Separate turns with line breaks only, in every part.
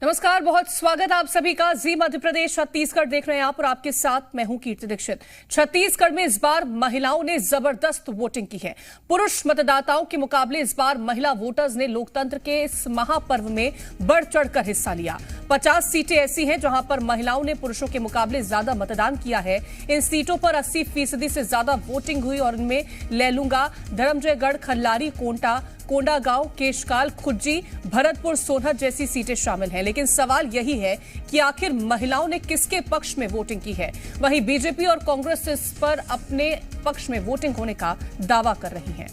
नमस्कार, बहुत स्वागत आप सभी का। जी मध्य प्रदेश छत्तीसगढ़ देख रहे हैं आप और आपके साथ मैं हूं कीर्ति दीक्षित। छत्तीसगढ़ में इस बार महिलाओं ने जबरदस्त वोटिंग की है। पुरुष मतदाताओं के मुकाबले इस बार महिला वोटर्स ने लोकतंत्र के इस महापर्व में बढ़ चढ़कर हिस्सा लिया। 50 सीटें ऐसी हैं जहां पर महिलाओं ने पुरुषों के मुकाबले ज्यादा मतदान किया है। इन सीटों पर 80% से ज्यादा वोटिंग हुई और इनमें लैलूंगा, धर्मजयगढ़, खल्लारी, कोंडागांव, केशकाल, खुज्जी, भरतपुर, सोनहत जैसी सीटें शामिल हैं। लेकिन सवाल यही है कि आखिर महिलाओं ने किसके पक्ष में वोटिंग की है। वहीं बीजेपी और कांग्रेस इस पर अपने पक्ष में वोटिंग होने का दावा कर रही हैं।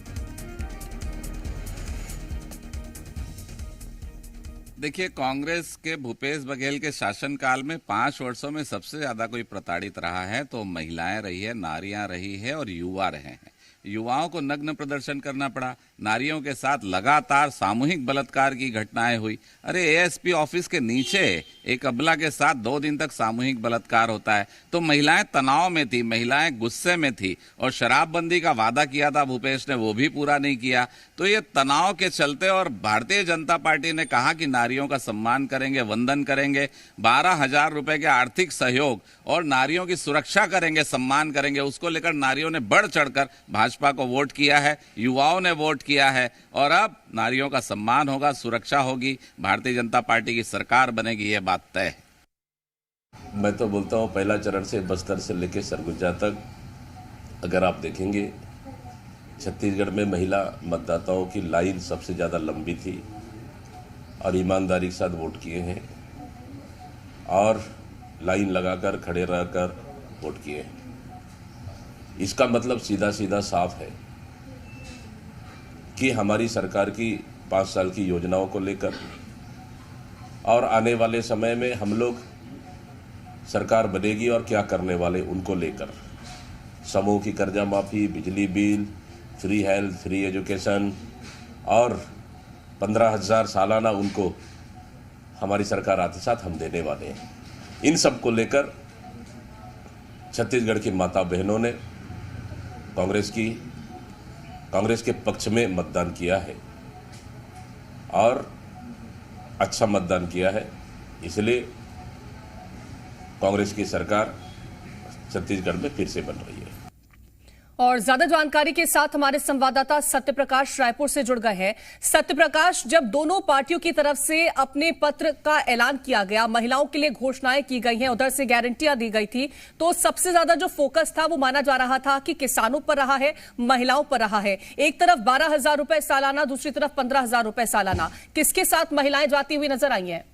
देखिए, कांग्रेस के भूपेश बघेल के शासनकाल में 5 वर्षों में सबसे ज्यादा कोई प्रताड़ित रहा है तो महिलाएं रही है, नारियां रही है और युवा रहे हैं। युवाओं को नग्न प्रदर्शन करना पड़ा। नारियों के साथ लगातार सामूहिक बलात्कार की घटनाएं हुई। अरे, एएसपी ऑफिस के नीचे एक अबला के साथ 2 दिन तक सामूहिक बलात्कार होता है। तो महिलाएं तनाव में थी, महिलाएं गुस्से में थी और शराबबंदी का वादा किया था भूपेश ने, वो भी पूरा नहीं किया। तो ये तनाव के चलते और भारतीय जनता पार्टी ने कहा कि नारियों का सम्मान करेंगे, वंदन करेंगे, 12,000 रुपए के आर्थिक सहयोग और नारियों की सुरक्षा करेंगे, सम्मान करेंगे। उसको लेकर नारियों ने बढ़ चढ़कर भाजपा को वोट किया है, युवाओं ने वोट किया है और अब नारियों का सम्मान होगा, सुरक्षा होगी, भारतीय जनता पार्टी की सरकार बनेगी, ये बात तय है।
मैं तो बोलता हूँ पहला चरण से बस्तर से लेकर सरगुजा तक अगर आप देखेंगे, छत्तीसगढ़ में महिला मतदाताओं की लाइन सबसे ज़्यादा लंबी थी और ईमानदारी के साथ वोट किए हैं और लाइन लगाकर खड़े रहकर वोट किए हैं। इसका मतलब सीधा सीधा साफ है कि हमारी सरकार की 5 साल की योजनाओं को लेकर और आने वाले समय में हम लोग सरकार बनेगी और क्या करने वाले उनको लेकर, समूह की कर्जा माफ़ी, बिजली bill, free health, free education और 15,000 सालाना उनको हमारी सरकार आते साथ हम देने वाले हैं। इन सब को लेकर छत्तीसगढ़ की माता बहनों ने कांग्रेस के पक्ष में मतदान किया है और अच्छा मतदान किया है। इसलिए कांग्रेस की सरकार छत्तीसगढ़ में फिर से बन रही है।
और ज्यादा जानकारी के साथ हमारे संवाददाता सत्यप्रकाश रायपुर से जुड़ गए हैं। सत्यप्रकाश, जब दोनों पार्टियों की तरफ से अपने पत्र का ऐलान किया गया, महिलाओं के लिए घोषणाएं की गई हैं, उधर से गारंटियां दी गई थी, तो सबसे ज्यादा जो फोकस था वो माना जा रहा था कि किसानों पर रहा है, महिलाओं पर रहा है। एक तरफ 12,000 रुपए सालाना, दूसरी तरफ 15,000 रुपए सालाना। किसके साथ महिलाएं जाती हुई नजर आई हैं?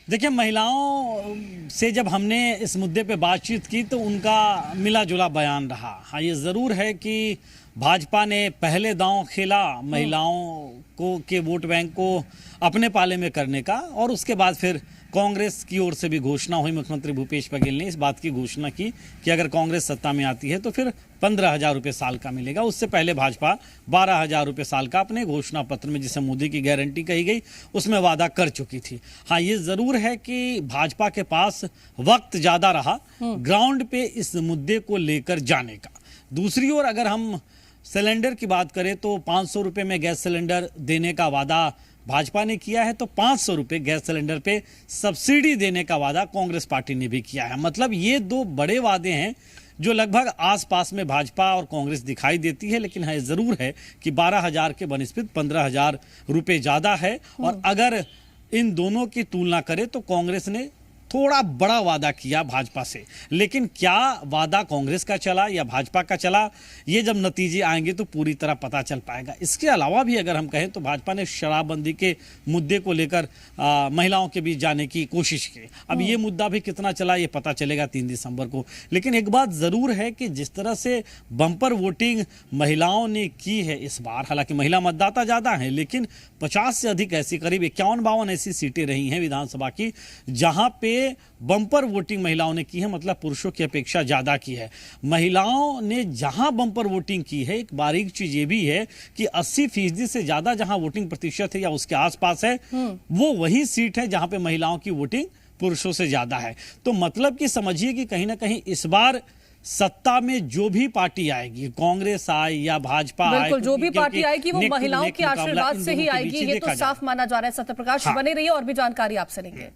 देखिए, महिलाओं से जब हमने इस मुद्दे पे बातचीत की तो उनका मिला जुला बयान रहा। हाँ, ये ज़रूर है कि भाजपा ने पहले दांव खेला महिलाओं को के वोट बैंक को अपने पाले में करने का, और उसके बाद फिर कांग्रेस की ओर से भी घोषणा हुई। मुख्यमंत्री भूपेश बघेल ने इस बात की घोषणा की कि अगर कांग्रेस सत्ता में आती है तो फिर 15,000 रुपये साल का मिलेगा। उससे पहले भाजपा 12,000 रुपये साल का अपने घोषणा पत्र में, जिसे मोदी की गारंटी कही गई, उसमें वादा कर चुकी थी। हाँ, ये ज़रूर है कि भाजपा के पास वक्त ज़्यादा रहा ग्राउंड पे इस मुद्दे को लेकर जाने का। दूसरी ओर अगर हम सिलेंडर की बात करें तो 500 रुपये में गैस सिलेंडर देने का वादा भाजपा ने किया है, तो 500 रुपये गैस सिलेंडर पे सब्सिडी देने का वादा कांग्रेस पार्टी ने भी किया है। मतलब ये 2 बड़े वादे हैं जो लगभग आसपास में भाजपा और कांग्रेस दिखाई देती है। लेकिन है ज़रूर है कि 12,000 के बनिस्पत 15,000 रुपये ज़्यादा है। और अगर इन दोनों की तुलना करें तो कांग्रेस ने थोड़ा बड़ा वादा किया भाजपा से। लेकिन क्या वादा कांग्रेस का चला या भाजपा का चला, ये जब नतीजे आएंगे तो पूरी तरह पता चल पाएगा। इसके अलावा भी अगर हम कहें तो भाजपा ने शराबबंदी के मुद्दे को लेकर महिलाओं के बीच जाने की कोशिश की। अब ये मुद्दा भी कितना चला ये पता चलेगा 3 दिसंबर को। लेकिन एक बात ज़रूर है कि जिस तरह से बम्पर वोटिंग महिलाओं ने की है इस बार, हालांकि महिला मतदाता ज़्यादा हैं, लेकिन 50 से अधिक ऐसी, करीब 51-52 ऐसी सीटें रही हैं विधानसभा की जहां पे बम्पर वोटिंग महिलाओं ने की है। मतलब पुरुषों की अपेक्षा ज्यादा की है। महिलाओं ने जहां बम्पर वोटिंग की है, एक बारीक चीज ये भी है कि 80% से ज्यादा जहां वोटिंग प्रतिशत है या उसके आसपास है, वो वही सीट है जहां पे महिलाओं की वोटिंग पुरुषों से ज्यादा है। तो मतलब कि समझिए कि कहीं ना कहीं इस बार सत्ता में जो भी पार्टी आएगी, कांग्रेस आए या भाजपा आए,
बिल्कुल जो भी
क्योंकि
पार्टी आएगी वो महिलाओं के आशीर्वाद से ही आएगी, ये तो साफ माना जा रहा है। सत्यप्रकाश बने रहिए और भी जानकारी आपसे लेंगे।